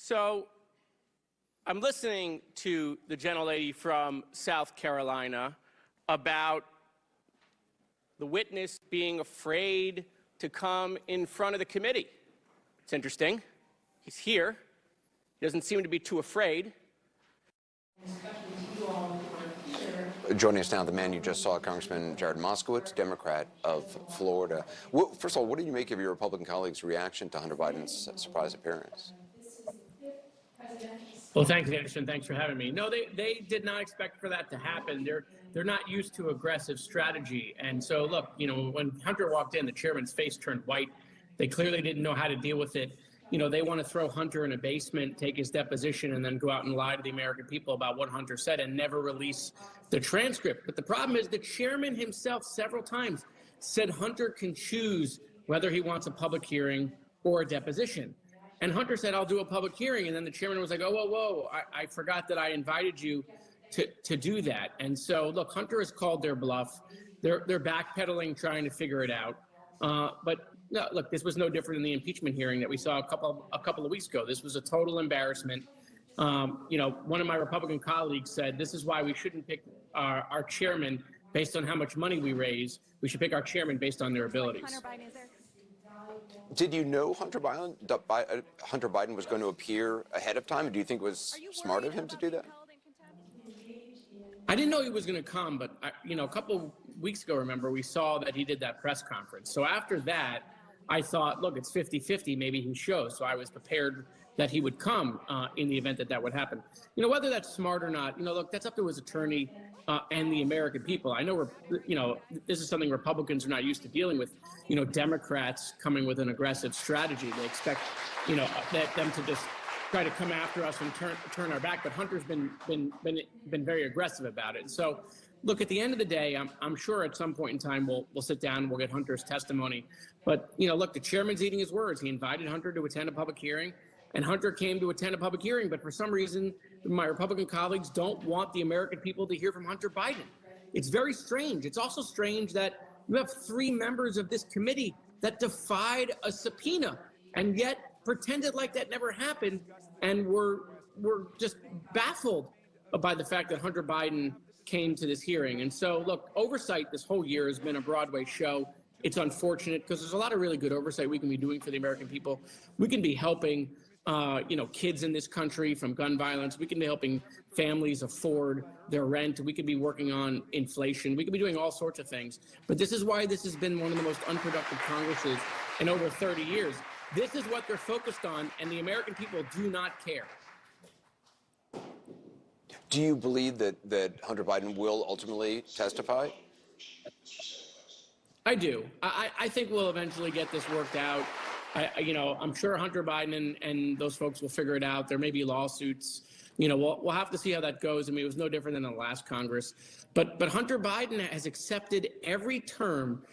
So I'm listening to the gentlelady from South Carolina about the witness being afraid to come in front of the committee. It's interesting. He's here. He doesn't seem to be too afraid. Joining us now, the man you just saw, Congressman Jared Moskowitz, Democrat of Florida. First of all, what did you make of your Republican colleagues' reaction to Hunter Biden's surprise appearance? Well, thanks, Anderson. Thanks for having me. No, they did not expect for that to happen. They're not used to aggressive strategy. And so, look, when Hunter walked in, the chairman's face turned white. They clearly didn't know how to deal with it. They want to throw Hunter in a basement, take his deposition, and then go out and lie to the American people about what Hunter said and never release the transcript. But the problem is the chairman himself several times said Hunter can choose whether he wants a public hearing or a deposition. And Hunter said, I'll do a public hearing. And then the chairman was like, oh, whoa, I forgot that I invited you to do that. And so, look, Hunter has called their bluff. They're backpedaling, trying to figure it out. But no, look, this was no different than the impeachment hearing that we saw a couple of weeks ago. This was a total embarrassment. One of my Republican colleagues said, this is why we shouldn't pick our chairman based on how much money we raise. We should pick our chairman based on their abilities. Hunter Biden is there. Did you know Hunter Biden was going to appear ahead of time? Do you think it was smart of him to do that? I didn't know he was going to come, but a couple weeks ago, remember, we saw that he did that press conference. So after that, I thought, look, it's 50-50, maybe he shows. So I was prepared that he would come in the event that would happen. Whether that's smart or not, look, that's up to his attorney and the American people. I know, this is something Republicans are not used to dealing with, Democrats coming with an aggressive strategy. They expect, them to just try to come after us and turn our back. But Hunter's been very aggressive about it. And so, look, at the end of the day, I'm sure at some point in time we'll sit down and we'll get Hunter's testimony. But, look, the chairman's eating his words. He invited Hunter to attend a public hearing, and Hunter came to attend a public hearing. But for some reason, my Republican colleagues don't want the American people to hear from Hunter Biden. It's very strange. It's also strange that you have 3 members of this committee that defied a subpoena and yet pretended like that never happened, and were just baffled by the fact that Hunter Biden came to this hearing. And so, look, oversight this whole year has been a Broadway show. It's unfortunate because there's a lot of really good oversight we can be doing for the American people. We can be helping, kids in this country from gun violence. We can be helping families afford their rent. We could be working on inflation. We could be doing all sorts of things. But this is why this has been one of the most unproductive Congresses in over 30 years. This is what they're focused on, and the American people do not care. Do you believe that Hunter Biden will ultimately testify? I do. I think we'll eventually get this worked out. I'm sure Hunter Biden and those folks will figure it out. There may be lawsuits. We'll have to see how that goes. I mean, it was no different than the last Congress. But Hunter Biden has accepted every term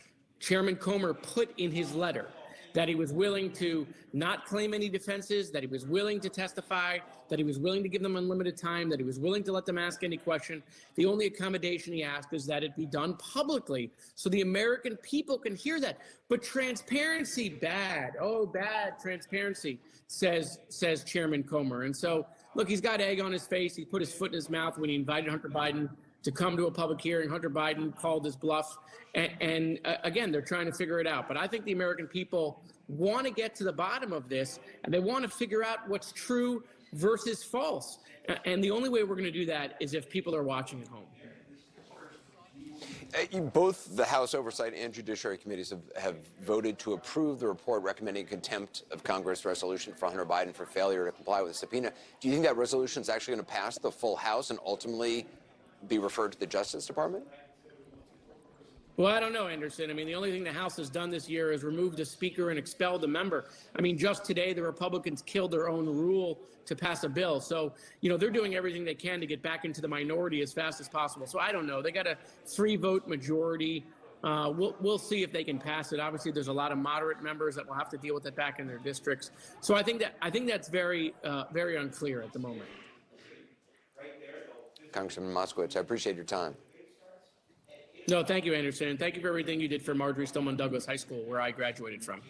Chairman Comer put in his letter, that he was willing to not claim any defenses, that he was willing to testify, that he was willing to give them unlimited time, that he was willing to let them ask any question. The only accommodation he asked is that it be done publicly so the American people can hear that. But transparency, bad. Oh, bad transparency, says Chairman Comer. And so, look, he's got egg on his face. He put his foot in his mouth when he invited Hunter Biden to come to a public hearing. Hunter Biden called his bluff. And again, they're trying to figure it out. But I think the American people want to get to the bottom of this, and they want to figure out what's true versus false. And the only way we're going to do that is if people are watching at home. Both the House Oversight and Judiciary Committees have voted to approve the report recommending contempt of Congress resolution for Hunter Biden for failure to comply with a subpoena. Do you think that resolution is actually going to pass the full House and ultimately be referred to the Justice Department? Well, I don't know, Anderson. I mean, the only thing the House has done this year is removed a speaker and expelled a member. I mean, just today, the Republicans killed their own rule to pass a bill. So, they're doing everything they can to get back into the minority as fast as possible. So I don't know. They got a 3-vote majority. We'll see if they can pass it. Obviously, there's a lot of moderate members that will have to deal with it back in their districts. So I think that's very, very unclear at the moment. Congressman Moskowitz, I appreciate your time. No, thank you, Anderson. And thank you for everything you did for Marjorie Stoneman Douglas High School, where I graduated from.